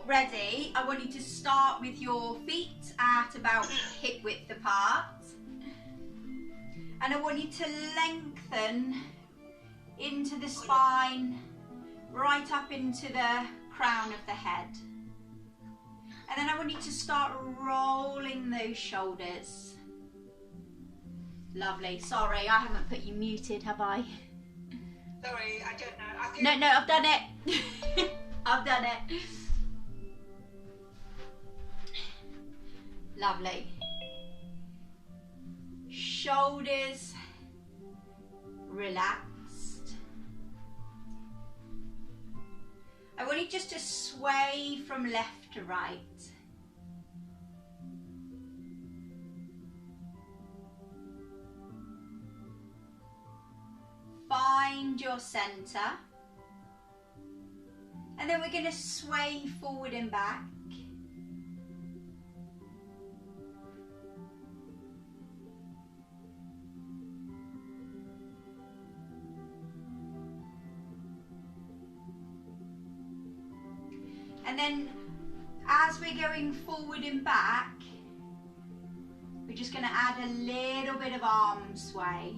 ready, I want you to start with your feet at about hip width apart. And I want you to lengthen into the spine, right up into the crown of the head. And then I want you to start rolling those shoulders. Lovely. Sorry, I haven't put you muted, have I? Sorry, I don't know. I think... No, I've done it. I've done it. Lovely. Shoulders relaxed. I want you just to sway from left to right. Find your center. And then we're going to sway forward and back. And then as we're going forward and back, we're just going to add a little bit of arm sway.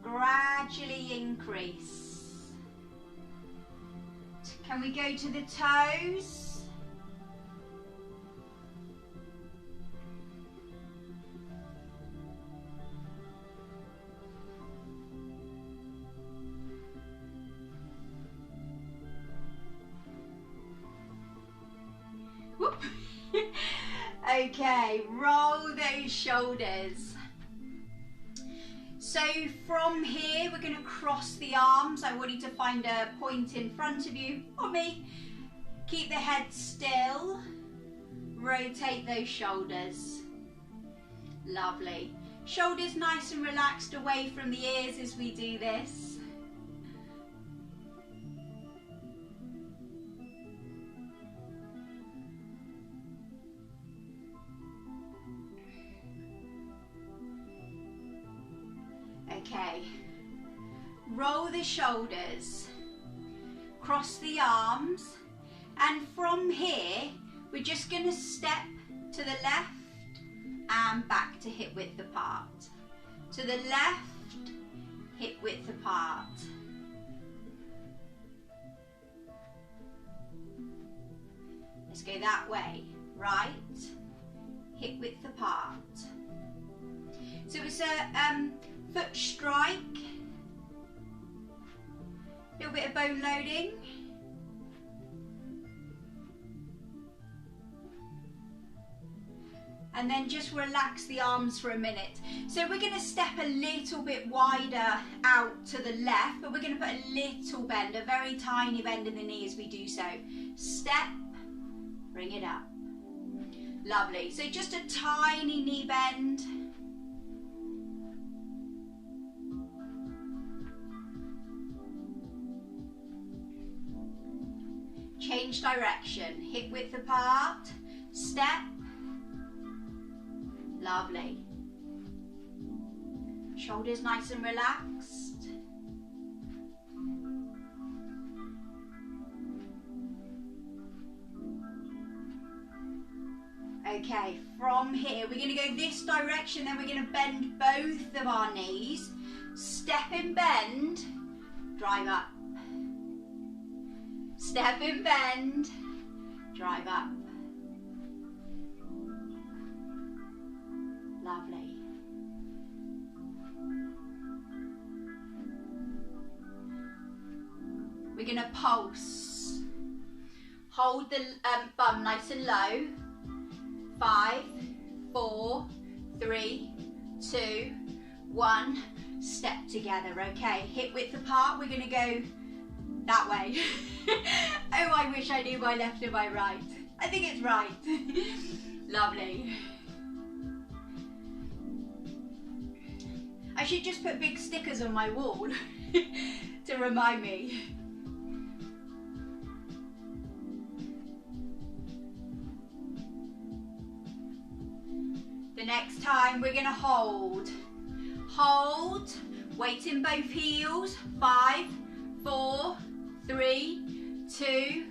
Gradually increase. Can we go to the toes? Whoop. Okay, roll those shoulders. So from here, we're going to cross the arms. I want you to find a point in front of you, or me. Keep the head still. Rotate those shoulders. Lovely. Shoulders nice and relaxed away from the ears as we do this. Okay, roll the shoulders, cross the arms, and from here, we're just going to step to the left and back to hip width apart. To the left, hip width apart. Let's go that way. Right, hip width apart. So it's a foot strike, a little bit of bone loading. And then just relax the arms for a minute. So we're going to step a little bit wider out to the left, but we're going to put a little bend, a very tiny bend in the knee as we do so. Step, bring it up. Lovely. So just a tiny knee bend. Change direction, hip width apart, step, lovely. Shoulders nice and relaxed. Okay, from here, we're going to go this direction, then we're going to bend both of our knees, step and bend, drive up. Step and bend, drive up. Lovely. We're going to pulse. Hold the bum nice and low. 5, 4, 3, 2, 1. Step together, okay? Hip width apart, we're going to go that way. Oh, I wish I knew my left and my right. I think it's right. Lovely. I should just put big stickers on my wall to remind me. The next time we're going to hold. Hold, weight in both heels. 5, 4, 3, 2,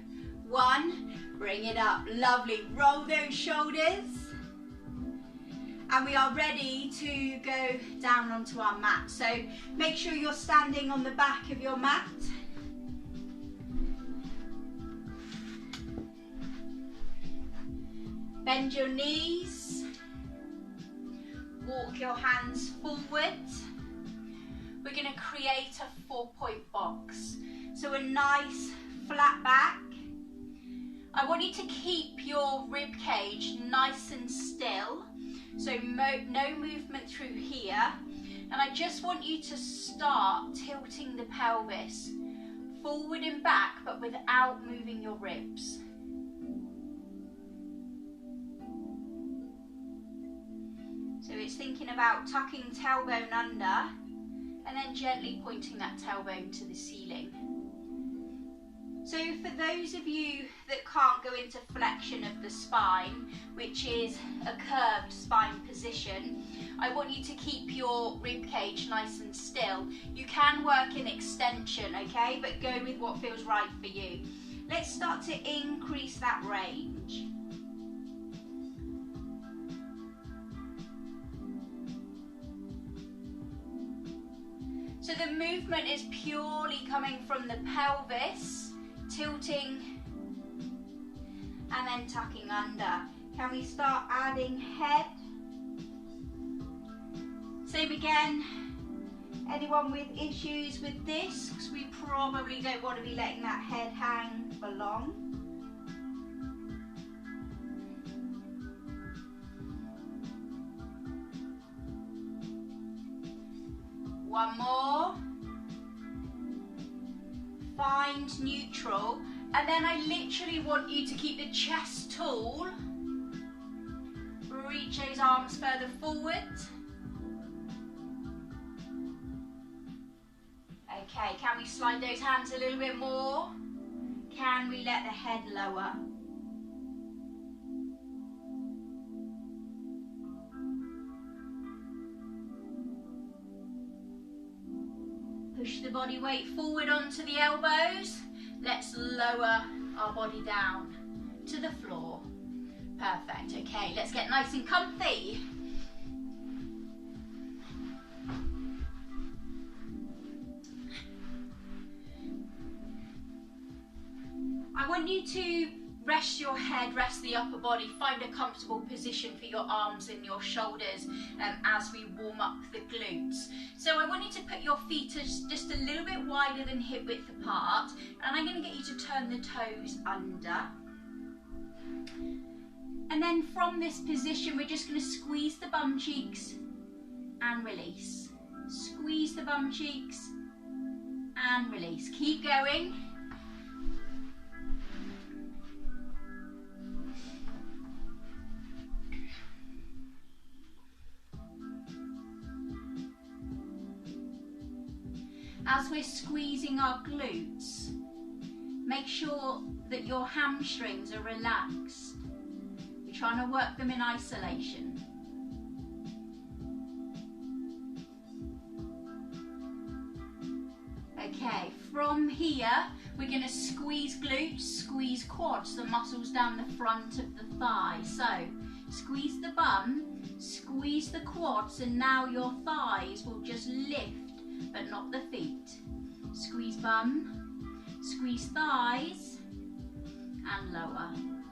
1. Bring it up. Lovely. Roll those shoulders. And we are ready to go down onto our mat. So make sure you're standing on the back of your mat. Bend your knees. Walk your hands forward. We're going to create a 4-point box. So a nice flat back. I want you to keep your rib cage nice and still. So no movement through here. And I just want you to start tilting the pelvis forward and back, but without moving your ribs. So it's thinking about tucking tailbone under and then gently pointing that tailbone to the ceiling. So for those of you that can't go into flexion of the spine, which is a curved spine position, I want you to keep your rib cage nice and still. You can work in extension, okay, but go with what feels right for you. Let's start to increase that range. So the movement is purely coming from the pelvis, tilting and then tucking under. Can we start adding head? Same again. Anyone with issues with this? Because we probably don't want to be letting that head hang for long. One more. Find neutral, and then I literally want you to keep the chest tall. Reach those arms further forward. Okay, can we slide those hands a little bit more? Can we let the head lower? Push the body weight forward onto the elbows. Let's lower our body down to the floor. Perfect. Okay, let's get nice and comfy. I want you to rest your head, rest the upper body, find a comfortable position for your arms and your shoulders as we warm up the glutes. So I want you to put your feet just a little bit wider than hip width apart, and I'm going to get you to turn the toes under. And then from this position, we're just going to squeeze the bum cheeks and release. Squeeze the bum cheeks and release. Keep going. As we're squeezing our glutes, make sure that your hamstrings are relaxed. We're trying to work them in isolation. Okay, from here, we're going to squeeze glutes, squeeze quads, the muscles down the front of the thigh. So, squeeze the bum, squeeze the quads, and now your thighs will just lift, but not the feet. Squeeze bum, squeeze thighs, and lower.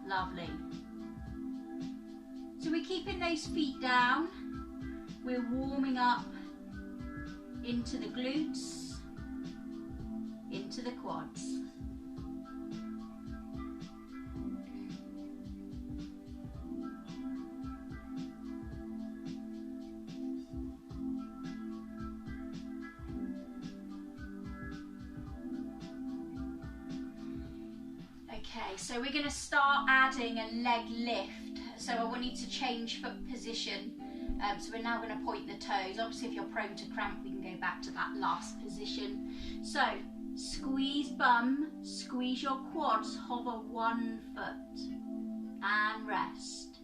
Lovely. So we're keeping those feet down. We're warming up into the glutes, into the quads. Okay, so we're going to start adding a leg lift. So I want you to change foot position. So we're now going to point the toes. Obviously, if you're prone to cramp, we can go back to that last position. So squeeze bum, squeeze your quads, hover one foot and rest.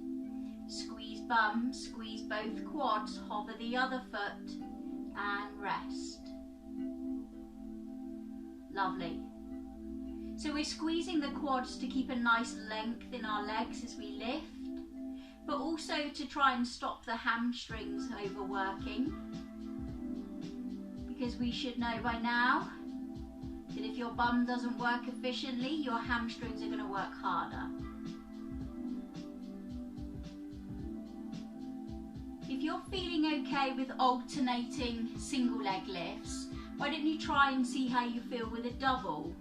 Squeeze bum, squeeze both quads, hover the other foot and rest. Lovely. So we're squeezing the quads to keep a nice length in our legs as we lift, but also to try and stop the hamstrings overworking, because we should know by now that if your bum doesn't work efficiently, your hamstrings are going to work harder. If you're feeling okay with alternating single leg lifts, why don't you try and see how you feel with a double?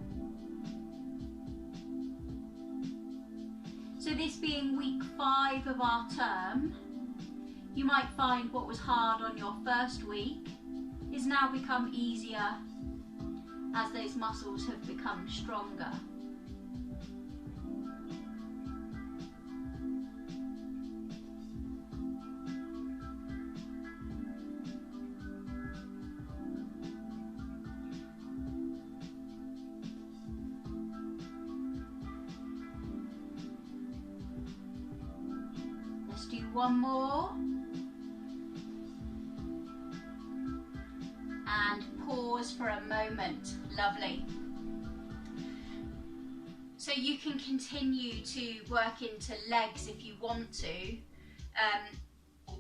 So this being week 5 of our term, you might find what was hard on your first week is now become easier as those muscles have become stronger. Let's do one more. And pause for a moment. Lovely. So you can continue to work into legs if you want to,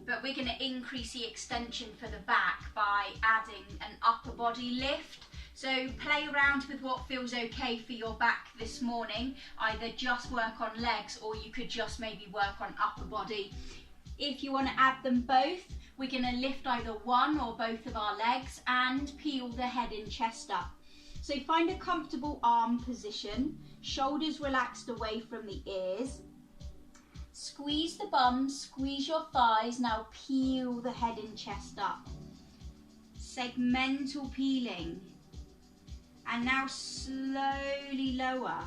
but we're going to increase the extension for the back by adding an upper body lift. So play around with what feels okay for your back this morning. Either just work on legs, or you could just maybe work on upper body. If you want to add them both, we're going to lift either one or both of our legs and peel the head and chest up. So find a comfortable arm position, shoulders relaxed away from the ears. Squeeze the bum, squeeze your thighs, now peel the head and chest up. Segmental peeling. And now slowly lower.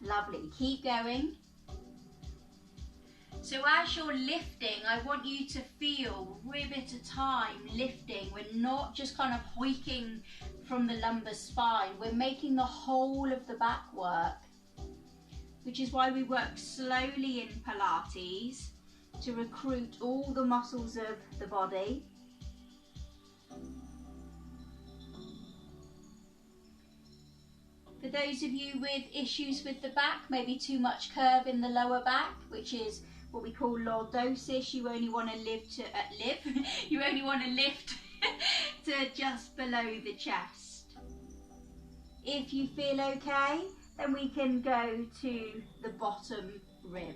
Lovely, keep going. So as you're lifting, I want you to feel rib at a time lifting. We're not just kind of hoiking from the lumbar spine. We're making the whole of the back work, which is why we work slowly in Pilates to recruit all the muscles of the body. For those of you with issues with the back, maybe too much curve in the lower back, which is what we call lordosis, you only want to lift to just below the chest. If you feel okay, then we can go to the bottom rib.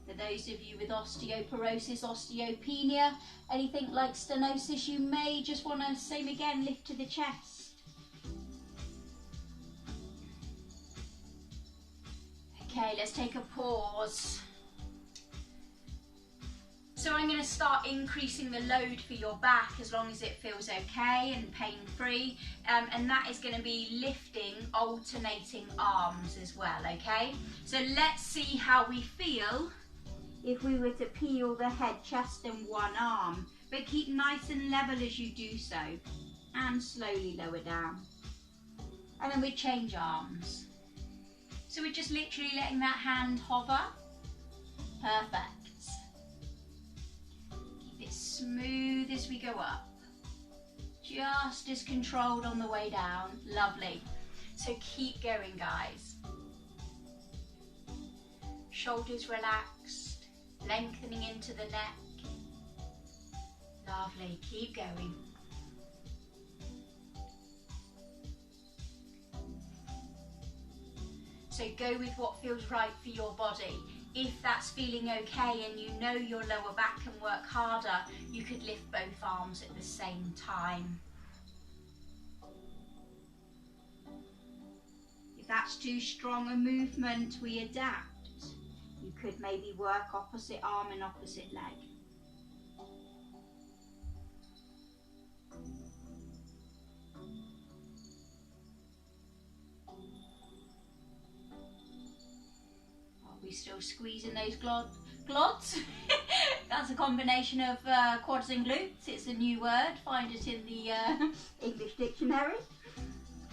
For those of you with osteoporosis, osteopenia, anything like stenosis, you may just want to, same again, lift to the chest. Okay, let's take a pause. So I'm going to start increasing the load for your back as long as it feels okay and pain-free, and that is going to be lifting alternating arms as well, okay? So let's see how we feel if we were to peel the head, chest and one arm, but keep nice and level as you do so, and slowly lower down. And then we change arms. So we're just literally letting that hand hover. Perfect. Keep it smooth as we go up. Just as controlled on the way down. Lovely. So keep going, guys. Shoulders relaxed, lengthening into the neck. Lovely, keep going. So go with what feels right for your body. If that's feeling okay and you know your lower back can work harder, you could lift both arms at the same time. If that's too strong a movement, we adapt. You could maybe work opposite arm and opposite leg. We're still squeezing those glods. That's a combination of quads and glutes. It's a new word. Find it in the English dictionary.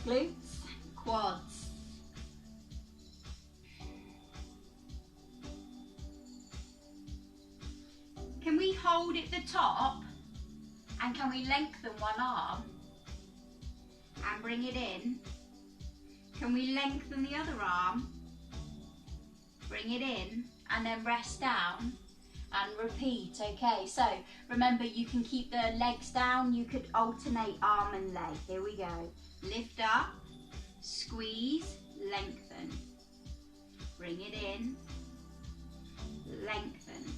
Glutes, quads. Can we hold at the top? And can we lengthen one arm? and bring it in. Can we lengthen the other arm? Bring it in and then rest down and repeat. Okay, so remember, you can keep the legs down, you could alternate arm and leg. Here we go. Lift up, squeeze, lengthen. Bring it in, lengthen.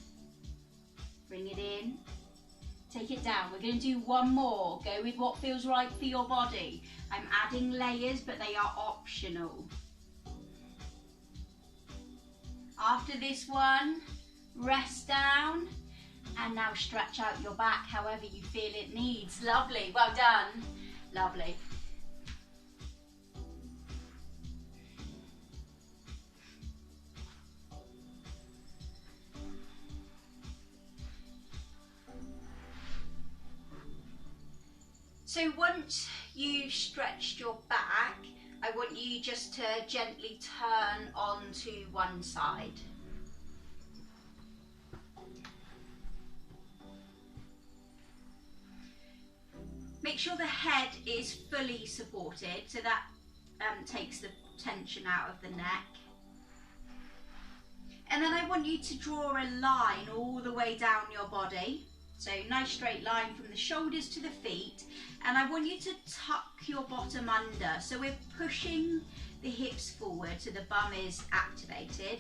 Bring it in, take it down. We're going to do one more. Go with what feels right for your body. I'm adding layers, but they are optional. After this one, rest down, and now stretch out your back however you feel it needs. Lovely, well done. Lovely. So once you've stretched your back, I want you just to gently turn onto one side. Make sure the head is fully supported, so that takes the tension out of the neck. And then I want you to draw a line all the way down your body. So nice straight line from the shoulders to the feet, and I want you to tuck your bottom under. So we're pushing the hips forward so the bum is activated,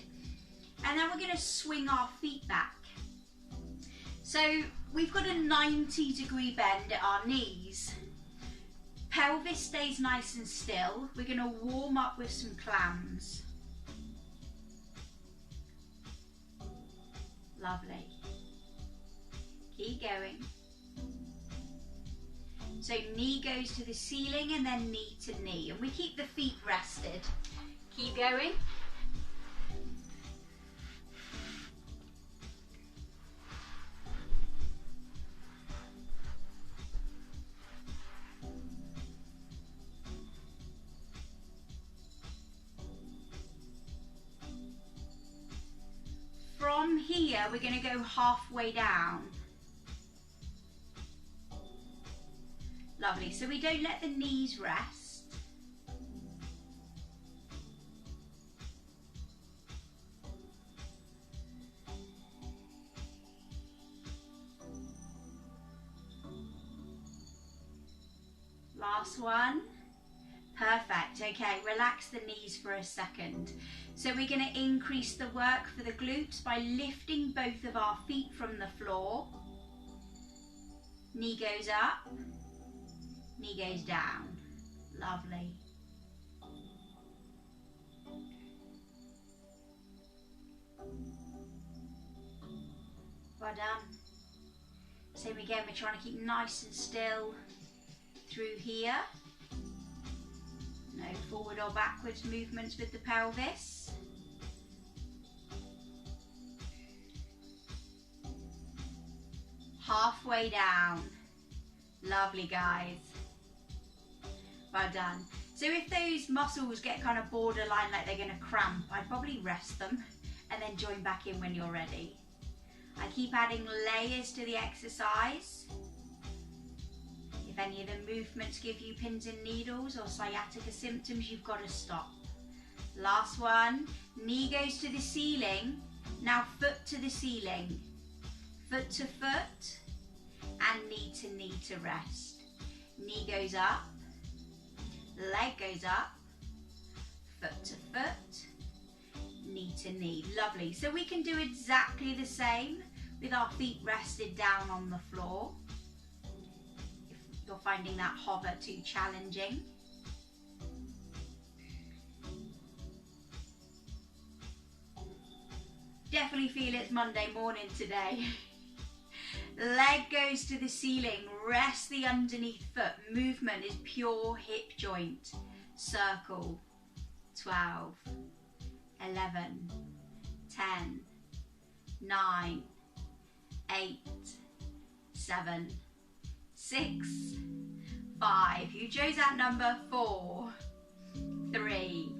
and then we're going to swing our feet back. So we've got a 90-degree bend at our knees. Pelvis stays nice and still. We're going to warm up with some clams. Lovely. Keep going. So knee goes to the ceiling and then knee to knee, and we keep the feet rested. Keep going. From here, we're going to go halfway down. Lovely, so we don't let the knees rest. Last one. Perfect, okay, relax the knees for a second. So we're going to increase the work for the glutes by lifting both of our feet from the floor. Knee goes up. Knee goes down. Lovely. Well done. Same again, we're trying to keep nice and still through here. No forward or backwards movements with the pelvis. Halfway down. Lovely, guys. Well done. So if those muscles get kind of borderline, like they're going to cramp, I'd probably rest them and then join back in when you're ready. I keep adding layers to the exercise. If any of the movements give you pins and needles or sciatica symptoms, you've got to stop. Last one. Knee goes to the ceiling. Now foot to the ceiling. Foot to foot and knee to rest. Knee goes up. Leg goes up, foot to foot, knee to knee. Lovely. So we can do exactly the same with our feet rested down on the floor. If you're finding that hover too challenging. Definitely feel it's Monday morning today. Leg goes to the ceiling, rest the underneath foot. Movement is pure hip joint. Circle. 12, 11, 10, 9, 8, 7, 6, 5. You chose that number. 4, 3,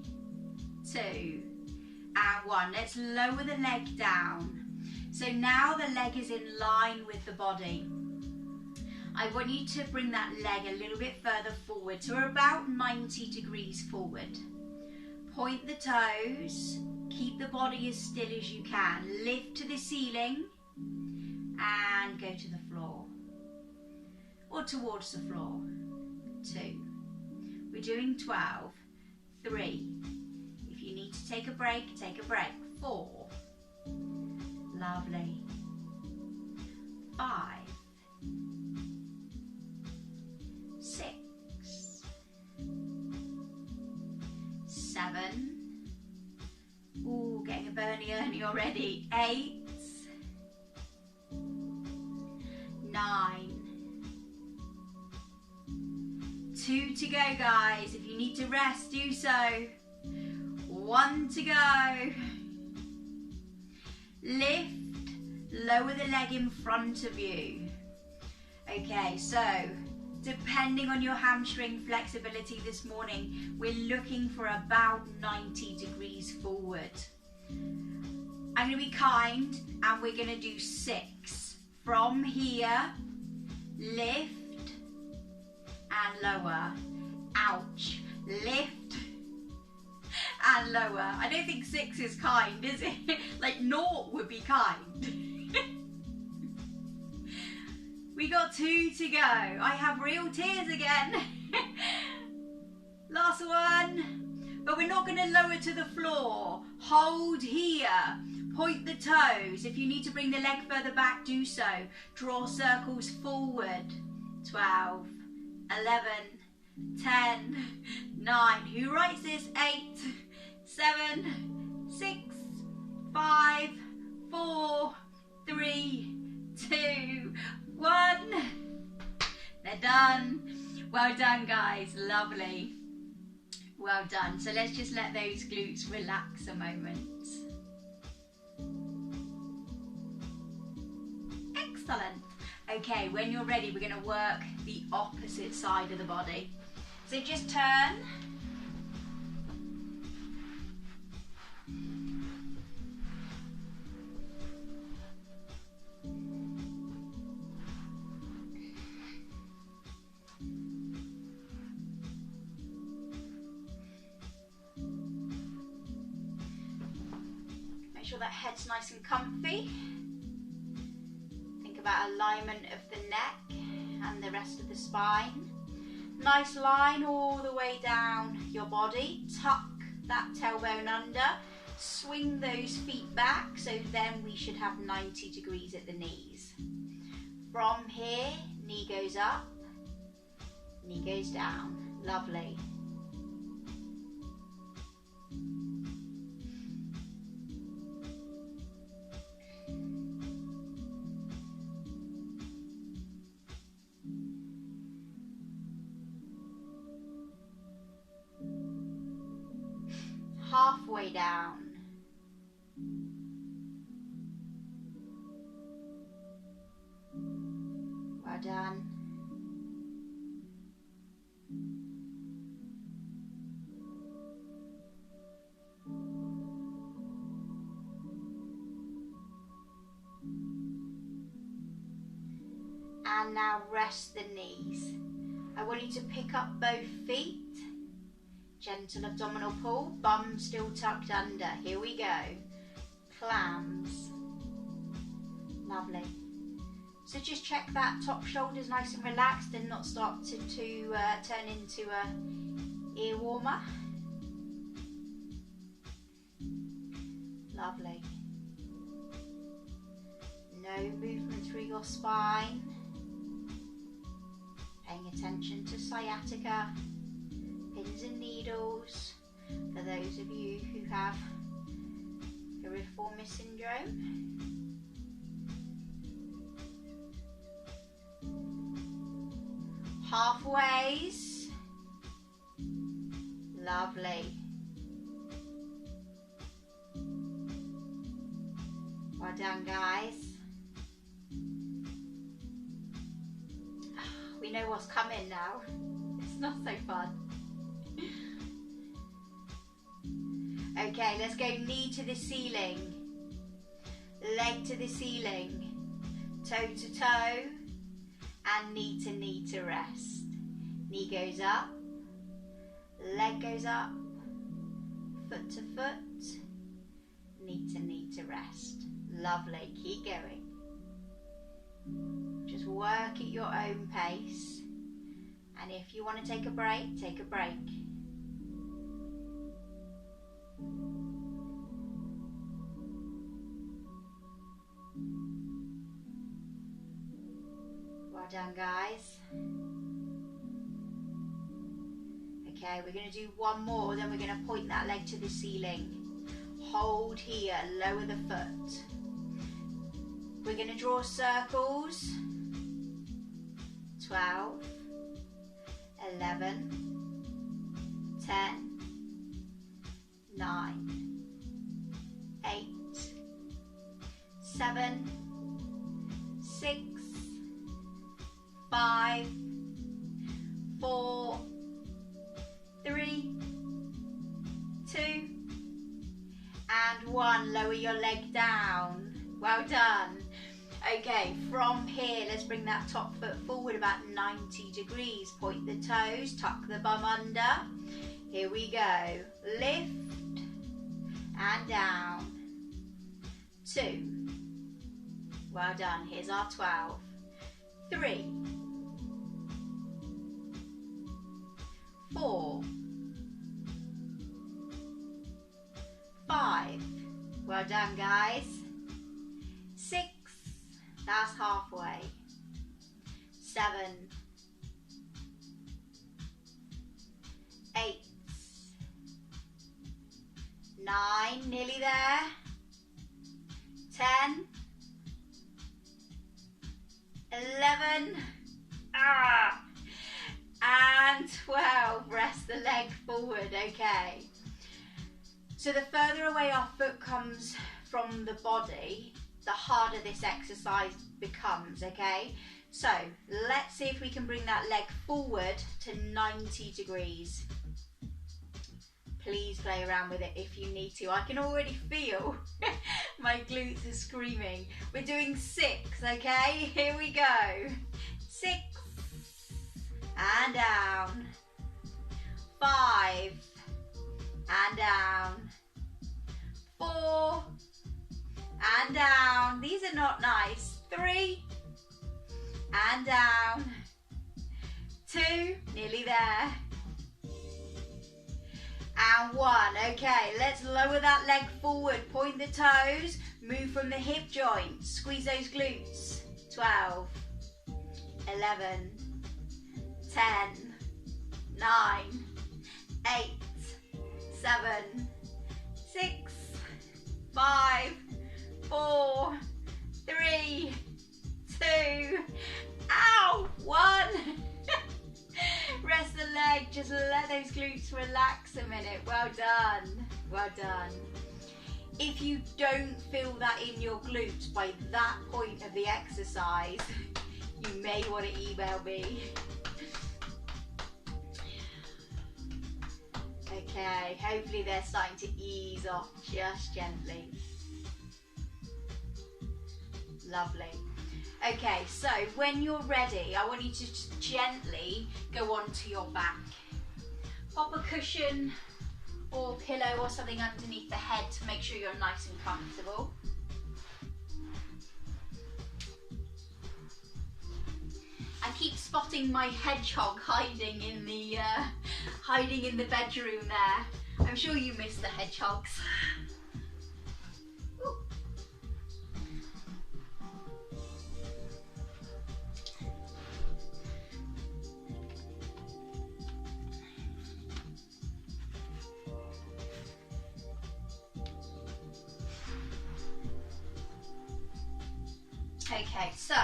2, and 1. Let's lower the leg down. So now the leg is in line with the body. I want you to bring that leg a little bit further forward, so we're about 90 degrees forward. Point the toes, keep the body as still as you can. Lift to the ceiling and go to the floor or towards the floor. 2. We're doing 12. 3. If you need to take a break, take a break. 4. Lovely. 5. 6. 7. Ooh, getting a Bernie Ernie already. 8. 9. 2 to go, guys. If you need to rest, do so. 1 to go. Lift, lower the leg in front of you. Okay, so depending on your hamstring flexibility this morning, we're looking for about 90 degrees forward. I'm going to be kind and we're going to do 6. From here, lift and lower. Ouch. Lift and lower. I don't think 6 is kind, is it? Like 0 would be kind. We got 2 to go. I have real tears again. Last one. But we're not going to lower to the floor. Hold here. Point the toes. If you need to bring the leg further back, do so. Draw circles forward. 12, 11, 10, 9. Who writes this? 8, 7, 6, 5, 4, 3, 2, 1. They're done. Well done, guys. Lovely. Well done. So let's just let those glutes relax a moment. Excellent. Okay, when you're ready, we're going to work the opposite side of the body. So just turn. Make sure that head's nice and comfy. Think about alignment of the neck and the rest of the spine. Nice line all the way down your body. Tuck that tailbone under. Swing those feet back, so then we should have 90 degrees at the knees. From here, knee goes up, knee goes down. Lovely. Halfway down. Well done. And now rest the knees. I want you to pick up both feet. Gentle abdominal pull, bum still tucked under. Here we go. Clams. Lovely. So just check that top shoulder's nice and relaxed and not start to turn into a ear warmer. Lovely. No movement through your spine. Paying attention to sciatica. Pins and needles for those of you who have piriformis syndrome. Halfways. Lovely. Well done, guys. We know what's coming now. It's not so fun. Okay, let's go knee to the ceiling, leg to the ceiling, toe to toe, and knee to rest. Knee goes up, leg goes up, foot to foot, knee to rest. Lovely, keep going. Just work at your own pace. And if you want to take a break, take a break. Well done, guys. Okay, we're going to do one more, then we're going to point that leg to the ceiling. Hold here, lower the foot. We're going to draw circles. 12, 11, 10, 9, 8, 7, 6, 5, 4, 3, 2, and 1. Lower your leg down. Well done. Okay, from here, let's bring that top foot forward about 90 degrees. Point the toes, tuck the bum under. Here we go. Lift and down. 2. Well done. Here's our 12. 3. 4. 5. Well done, guys. 6. That's halfway. 7. 8. 9. Nearly there. 10. 11. And 12. Rest the leg forward, okay. So the further away our foot comes from the body, the harder this exercise becomes, okay? So let's see if we can bring that leg forward to 90 degrees. Please play around with it if you need to. I can already feel my glutes are screaming. We're doing 6, okay? Here we go. 6, and down. 5, and down. 4, and down. These are not nice. 3, and down. 2, nearly there. And 1. Okay, let's lower that leg forward. Point the toes. Move from the hip joint. Squeeze those glutes. 12, 11, 10, 9, 8, 7, 6, 5, 4, 3, 2, ow, 1. Rest the leg, just let those glutes relax a minute. Well done, well done. If you don't feel that in your glutes by that point of the exercise, you may want to email me. Okay, hopefully they're starting to ease off just gently. Lovely. Okay, so when you're ready, I want you to just gently go onto your back. Pop a cushion or pillow or something underneath the head to make sure you're nice and comfortable. I keep spotting my hedgehog hiding in the bedroom there. I'm sure you miss the hedgehogs. Ooh. Okay, so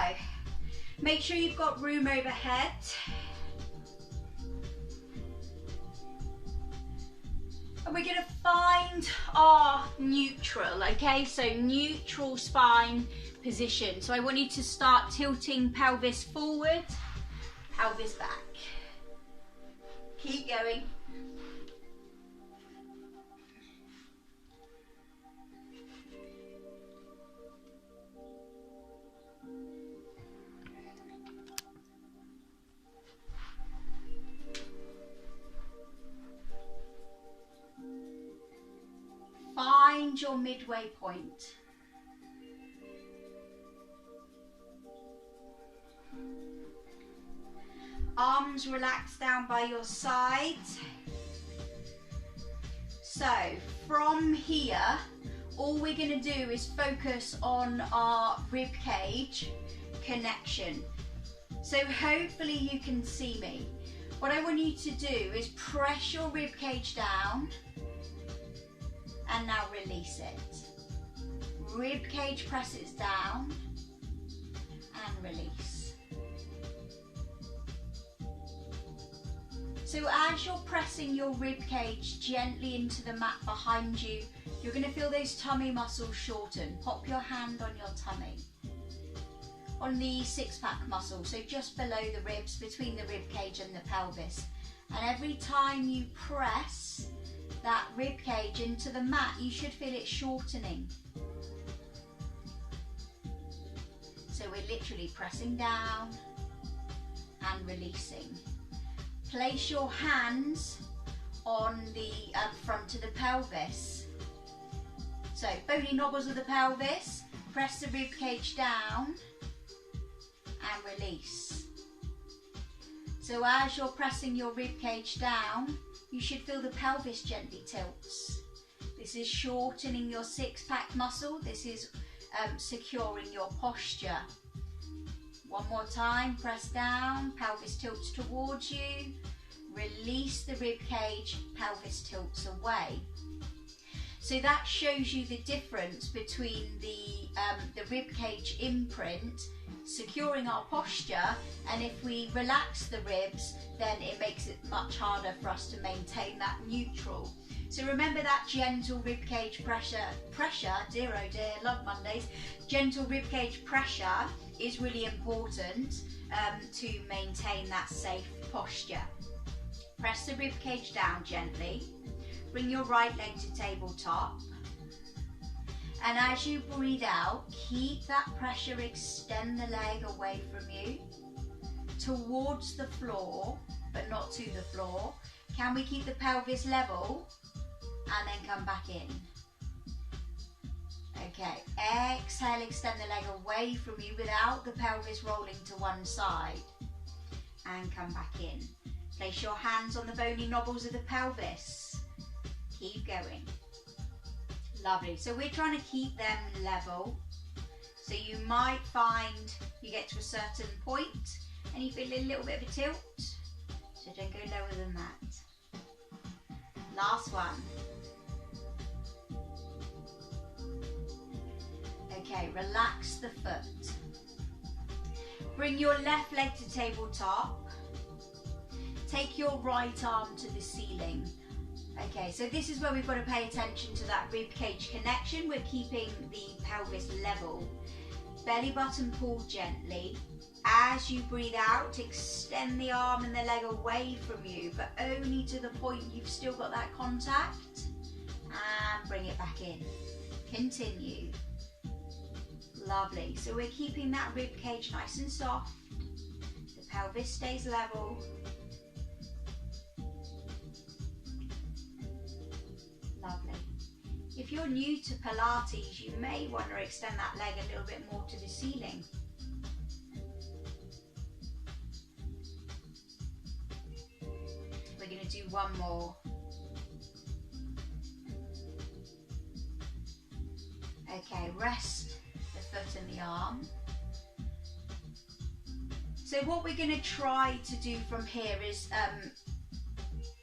make sure you've got room overhead. And we're going to find our neutral, okay? So neutral spine position. So I want you to start tilting pelvis forward, pelvis back. Keep going. find your midway point. Arms relaxed down by your sides. So from here, all we're going to do is focus on our rib cage connection. So hopefully you can see me. What I want you to do is press your rib cage down and now release it. Rib cage presses down and release. So as you're pressing your rib cage gently into the mat behind you, you're going to feel those tummy muscles shorten. Pop your hand on your tummy, on the six-pack muscle, so just below the ribs, between the rib cage and the pelvis. And every time you press that rib cage into the mat, you should feel it shortening. So we're literally pressing down and releasing. Place your hands on the front of the pelvis. So bony knobbles of the pelvis, press the rib cage down and release. So as you're pressing your rib cage down, you should feel the pelvis gently tilts. This is shortening your six-pack muscle. This is securing your posture. One more time, press down, pelvis tilts towards you, release the rib cage, pelvis tilts away. So that shows you the difference between the rib cage imprint, securing our posture, and if we relax the ribs, then it makes it much harder for us to maintain that neutral. So remember that gentle rib cage pressure, dear oh dear, love Mondays, gentle rib cage pressure is really important to maintain that safe posture. Press the rib cage down gently, bring your right leg to tabletop, and as you breathe out, keep that pressure, extend the leg away from you, towards the floor, but not to the floor. Can we keep the pelvis level? And then come back in. Okay, exhale, extend the leg away from you without the pelvis rolling to one side. And come back in. Place your hands on the bony knobbles of the pelvis. Keep going. Lovely. So we're trying to keep them level. So you might find you get to a certain point and you feel a little bit of a tilt. So don't go lower than that. Last one. Okay, relax the foot. Bring your left leg to tabletop. Take your right arm to the ceiling. Okay, so this is where we've got to pay attention to that rib cage connection. We're keeping the pelvis level. Belly button pull gently. As you breathe out, extend the arm and the leg away from you, but only to the point you've still got that contact. And bring it back in. Continue. Lovely. So we're keeping that rib cage nice and soft. The pelvis stays level. Lovely. If you're new to Pilates, you may want to extend that leg a little bit more to the ceiling. We're going to do one more. Okay, rest the foot and the arm. So what we're going to try to do from here is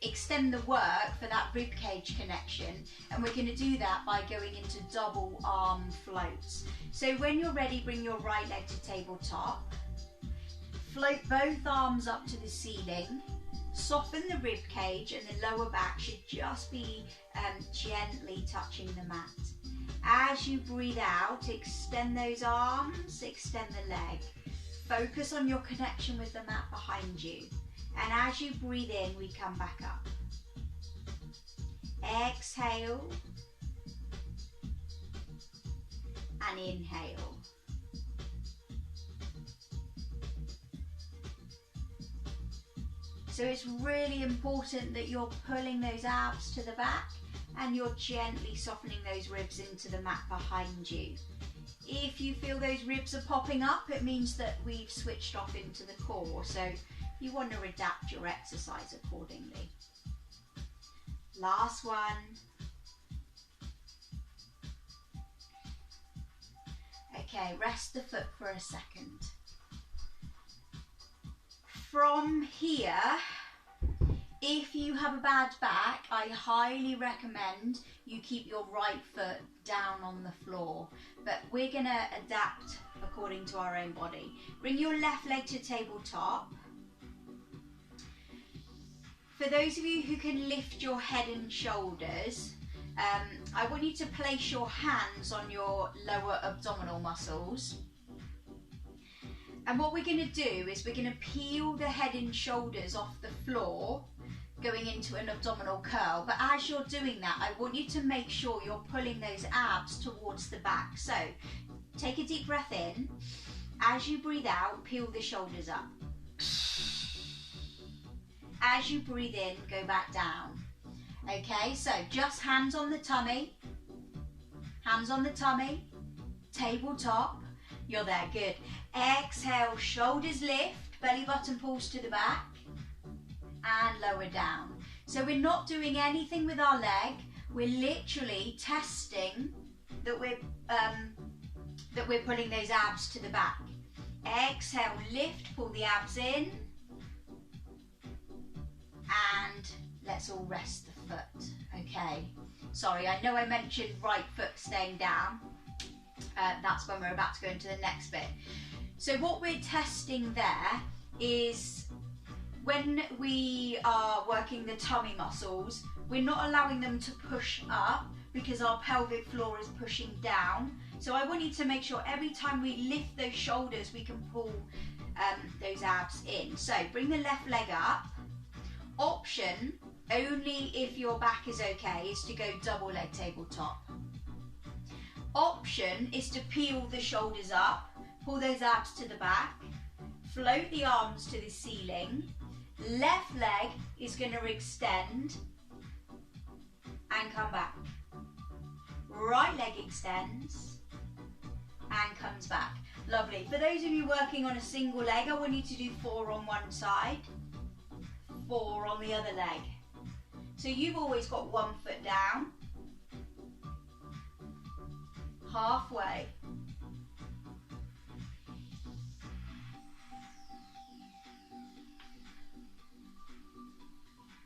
extend the work for that rib cage connection, and we're going to do that by going into double arm floats. So when you're ready, bring your right leg to tabletop, float both arms up to the ceiling, soften the rib cage, and the lower back should just be gently touching the mat. As you breathe out, extend those arms, extend the leg. Focus on your connection with the mat behind you. And as you breathe in, we come back up. Exhale. And inhale. So it's really important that you're pulling those abs to the back and you're gently softening those ribs into the mat behind you. If you feel those ribs are popping up, it means that we've switched off into the core, so you want to adapt your exercise accordingly. Last one. Okay, rest the foot for a second. From here, if you have a bad back, I highly recommend you keep your right foot down on the floor, but we're going to adapt according to our own body. Bring your left leg to tabletop. For those of you who can lift your head and shoulders, I want you to place your hands on your lower abdominal muscles. And what we're going to do is we're going to peel the head and shoulders off the floor, going into an abdominal curl. But as you're doing that, I want you to make sure you're pulling those abs towards the back. So take a deep breath in. As you breathe out, peel the shoulders up. As you breathe in, go back down. Okay, so just hands on the tummy, tabletop. You're there, good. Exhale, shoulders lift, belly button pulls to the back, and lower down. So we're not doing anything with our leg. We're literally testing that we're pulling those abs to the back. Exhale, lift, pull the abs in, and let's all rest the foot. Okay, sorry, I know I mentioned right foot staying down. That's when we're about to go into the next bit. So what we're testing there is when we are working the tummy muscles, we're not allowing them to push up because our pelvic floor is pushing down. So I want you to make sure every time we lift those shoulders, we can pull those abs in. So bring the left leg up. Option, only if your back is okay, is to go double leg tabletop. Option is to peel the shoulders up, pull those abs to the back, float the arms to the ceiling. Left leg is going to extend and come back. Right leg extends and comes back. Lovely. For those of you working on a single leg, I want you to do 4 on one side, 4 on the other leg. So you've always got one foot down, halfway,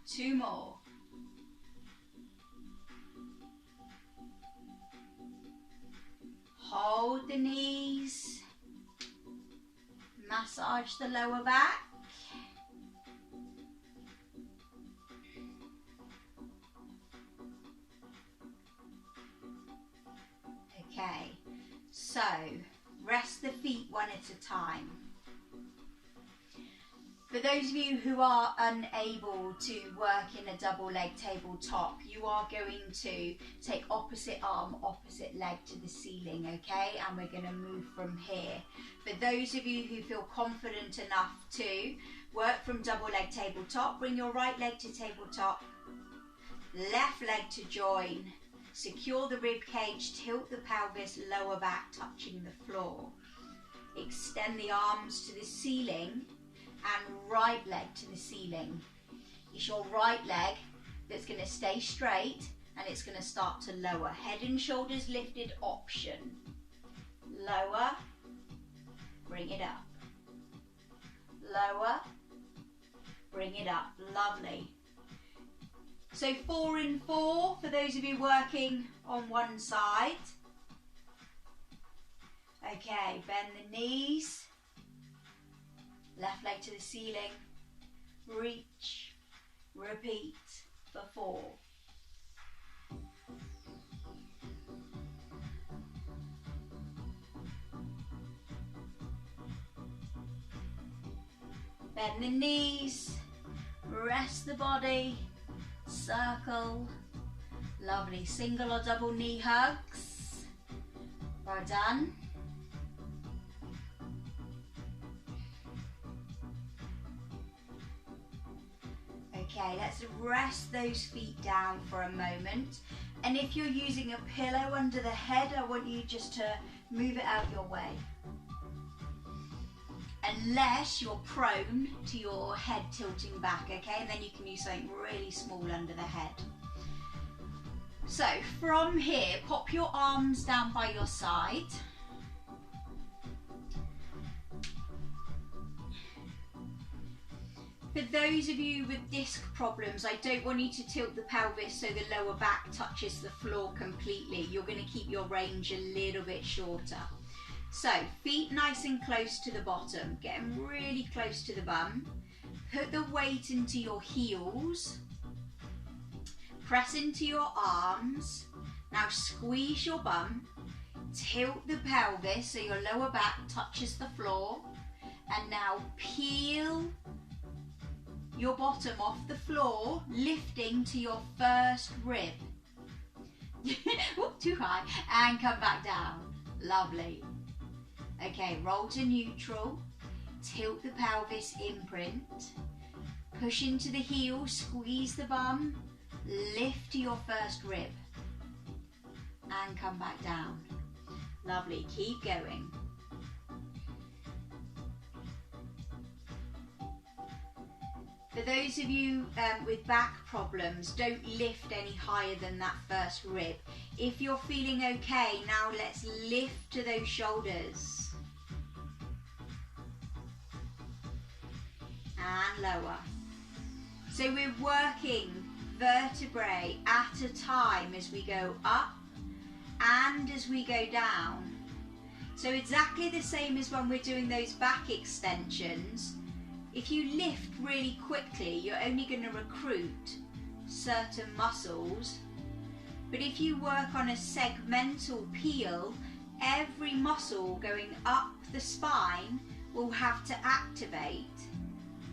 two more, hold the knees, massage the lower back. Okay, so rest the feet one at a time. For those of you who are unable to work in a double leg tabletop, you are going to take opposite arm, opposite leg to the ceiling, okay? And we're going to move from here. For those of you who feel confident enough to work from double leg tabletop, bring your right leg to tabletop, left leg to join. Secure the rib cage, tilt the pelvis, lower back touching the floor. Extend the arms to the ceiling and right leg to the ceiling. It's your right leg that's going to stay straight and it's going to start to lower. Head and shoulders lifted, option. Lower, bring it up. Lower, bring it up. Lovely. So 4 in 4 for those of you working on one side. Okay, bend the knees. Left leg to the ceiling. Reach. Repeat for 4. Bend the knees. Rest the body. Circle. Lovely. Single or double knee hugs. Well done. Okay, let's rest those feet down for a moment. And if you're using a pillow under the head, I want you just to move it out your way. Unless you're prone to your head tilting back, okay? And then you can use something really small under the head. So from here, pop your arms down by your side. For those of you with disc problems, I don't want you to tilt the pelvis so the lower back touches the floor completely. You're going to keep your range a little bit shorter. So feet nice and close to the bottom, getting really close to the bum. Put the weight into your heels. Press into your arms. Now squeeze your bum. Tilt the pelvis so your lower back touches the floor. And now peel your bottom off the floor, lifting to your first rib. Whoop, too high. And come back down. Lovely. Okay, roll to neutral. Tilt the pelvis, imprint. Push into the heels, squeeze the bum. Lift to your first rib. And come back down. Lovely, keep going. For those of you with back problems, don't lift any higher than that first rib. If you're feeling okay, now let's lift to those shoulders. And lower. So we're working vertebrae at a time as we go up and as we go down. So exactly the same as when we're doing those back extensions. If you lift really quickly, you're only going to recruit certain muscles. But if you work on a segmental peel, every muscle going up the spine will have to activate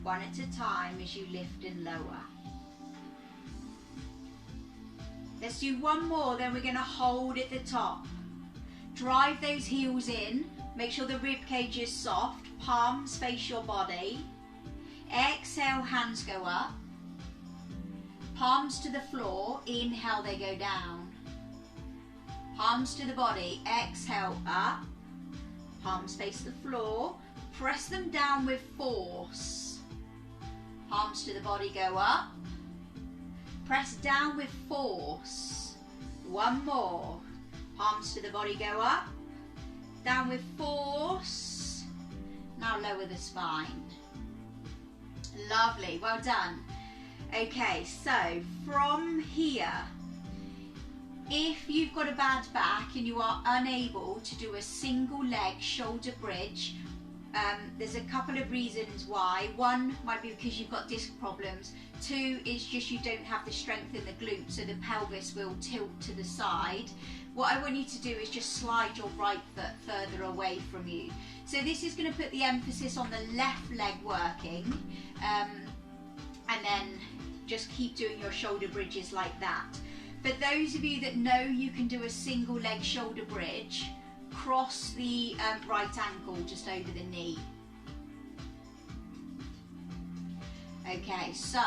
one at a time as you lift and lower. Let's do one more, then we're going to hold at the top. Drive those heels in, make sure the rib cage is soft, palms face your body. Exhale, hands go up. Palms to the floor, inhale, they go down. Palms to the body, exhale, up. Palms face the floor, press them down with force. Palms to the body go up. Press down with force. One more. Palms to the body go up. Down with force. Now lower the spine. Lovely, well done. Okay, so from here, if you've got a bad back and you are unable to do a single leg shoulder bridge, there's a couple of reasons why. One might be because you've got disc problems. Two is just you don't have the strength in the glute, so the pelvis will tilt to the side. What I want you to do is just slide your right foot further away from you. So this is going to put the emphasis on the left leg working, and then just keep doing your shoulder bridges like that. For those of you that know you can do a single leg shoulder bridge, cross the right ankle just over the knee. Okay, so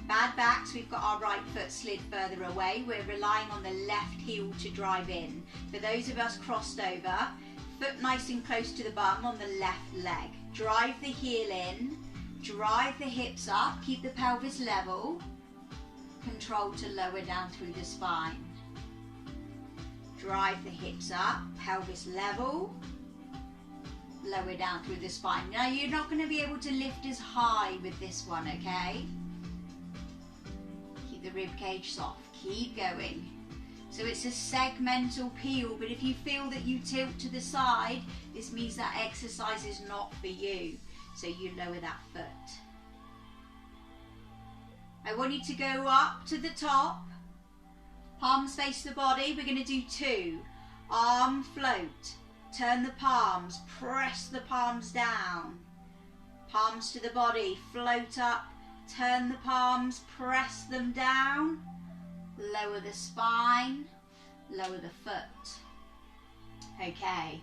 bad backs, we've got our right foot slid further away. We're relying on the left heel to drive in. For those of us crossed over, foot nice and close to the bum on the left leg. Drive the heel in, drive the hips up, keep the pelvis level. Control to lower down through the spine. Drive the hips up, pelvis level, lower down through the spine. Now you're not going to be able to lift as high with this one, okay? Keep the rib cage soft, keep going. So it's a segmental peel, but if you feel that you tilt to the side, this means that exercise is not for you. So you lower that foot. I want you to go up to the top. Palms face the body. We're going to do two. Arm float. Turn the palms. Press the palms down. Palms to the body. Float up. Turn the palms. Press them down. Lower the spine. Lower the foot. Okay.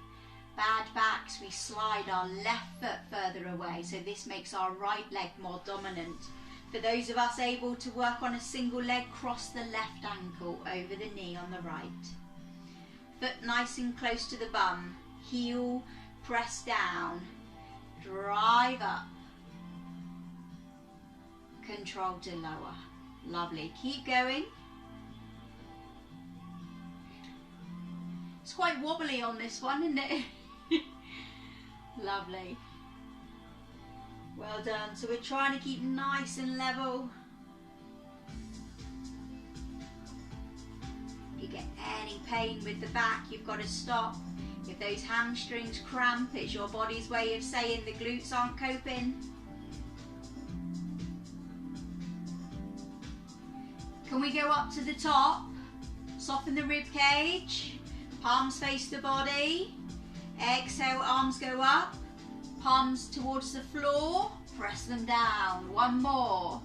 bad backs, we slide our left foot further away, so this makes our right leg more dominant. For those of us able to work on a single leg, cross the left ankle over the knee on the right. Foot nice and close to the bum, heel press down, drive up, control to lower. Lovely, keep going. It's quite wobbly on this one, isn't it? Lovely. Well done. So we're trying to keep nice and level. If you get any pain with the back, you've got to stop. If those hamstrings cramp, it's your body's way of saying the glutes aren't coping. Can we go up to the top? Soften the rib cage. Palms face the body. Exhale, arms go up. Palms towards the floor. Press them down. One more.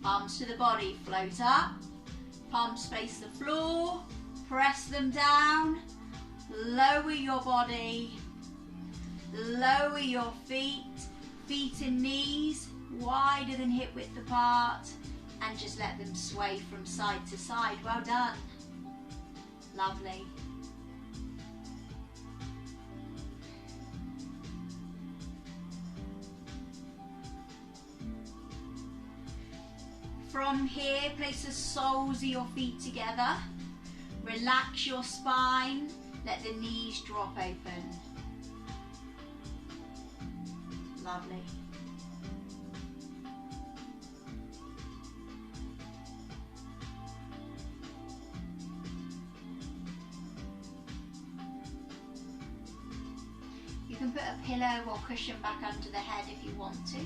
Palms to the body. Float up. Palms face the floor. Press them down. Lower your body. Lower your feet. Feet and knees wider than hip width apart. And just let them sway from side to side. Well done. Lovely. From here, place the soles of your feet together. Relax your spine. Let the knees drop open. Lovely. You can put a pillow or cushion back under the head if you want to.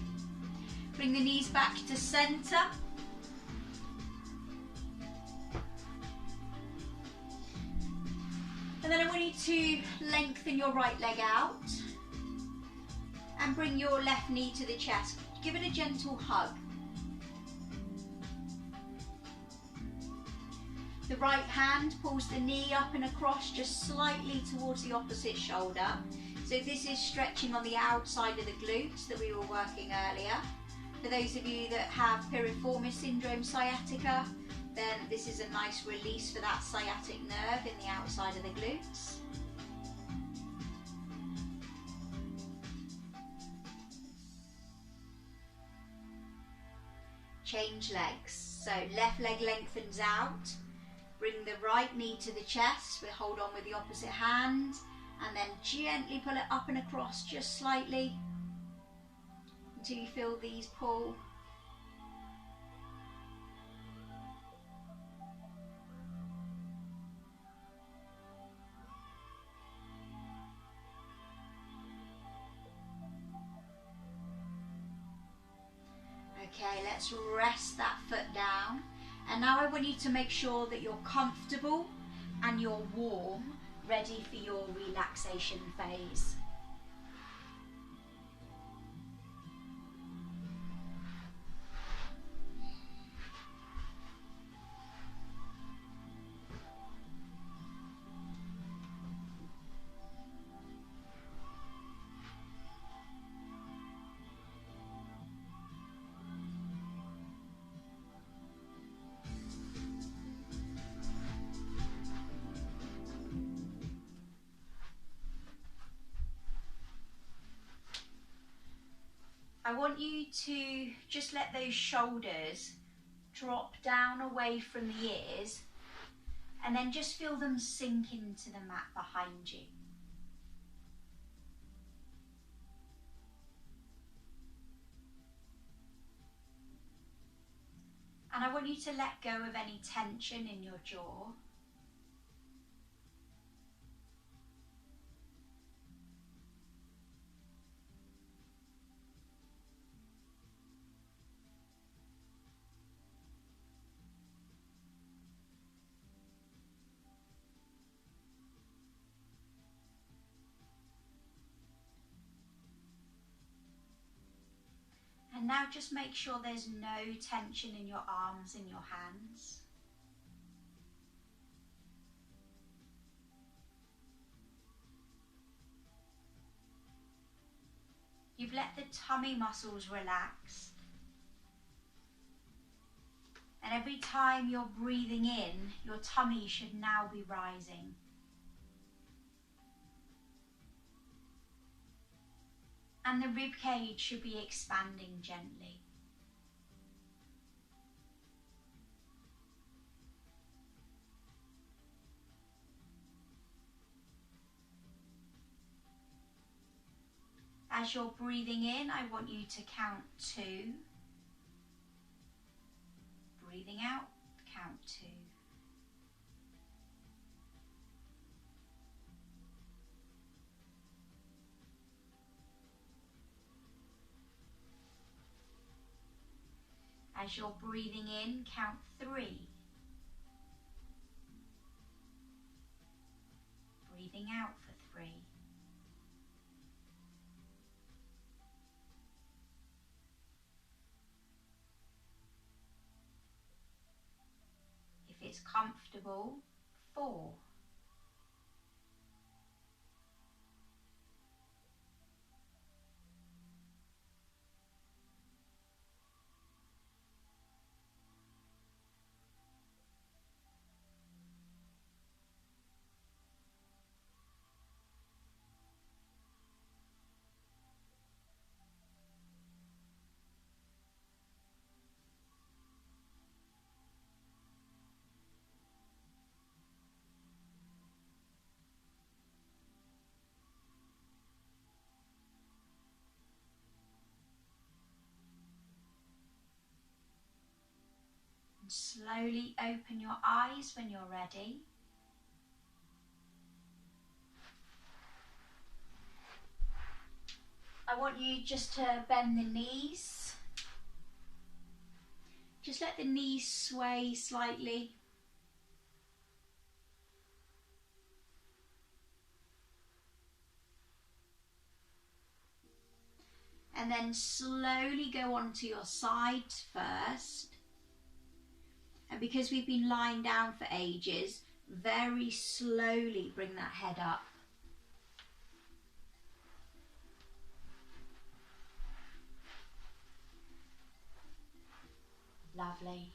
Bring the knees back to centre. And then I want you to lengthen your right leg out and bring your left knee to the chest. Give it a gentle hug. The right hand pulls the knee up and across just slightly towards the opposite shoulder. So this is stretching on the outside of the glutes that we were working earlier. For those of you that have piriformis syndrome sciatica, then this is a nice release for that sciatic nerve in the outside of the glutes. Change legs. So left leg lengthens out. Bring the right knee to the chest. We hold on with the opposite hand. And then gently pull it up and across just slightly until you feel these pull. Okay, let's rest that foot down. And now I want you to make sure that you're comfortable and you're warm, ready for your relaxation phase. I want you to just let those shoulders drop down away from the ears and then just feel them sink into the mat behind you. And I want you to let go of any tension in your jaw. And now just make sure there's no tension in your arms and your hands. You've let the tummy muscles relax. And every time you're breathing in, your tummy should now be rising. And the rib cage should be expanding gently. As you're breathing in, I want you to count 2. Breathing out, count 2. As you're breathing in, count 3. Breathing out for 3. If it's comfortable, 4. Slowly open your eyes when you're ready. I want you just to bend the knees. Just let the knees sway slightly. And then slowly go onto your side first. And because we've been lying down for ages, very slowly bring that head up. Lovely.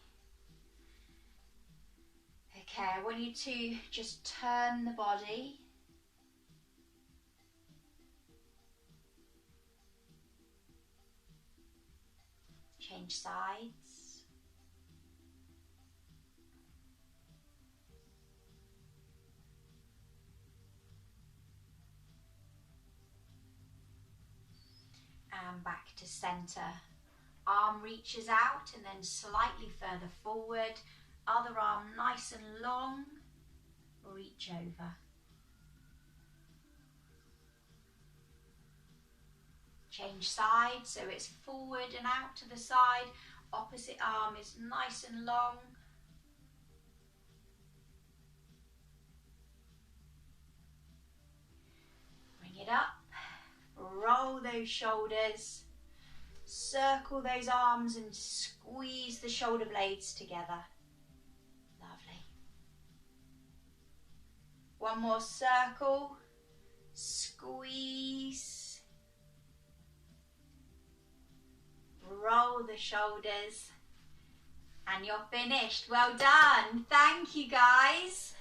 Okay, I want you to just turn the body. Change sides. And back to center. Arm reaches out and then slightly further forward. Other arm nice and long. Reach over. Change sides so it's forward and out to the side. Opposite arm is nice and long. Bring it up. Roll those shoulders. Circle those arms and squeeze the shoulder blades together. Lovely. One more circle. Squeeze. Roll the shoulders. And you're finished. Well done. Thank you, guys.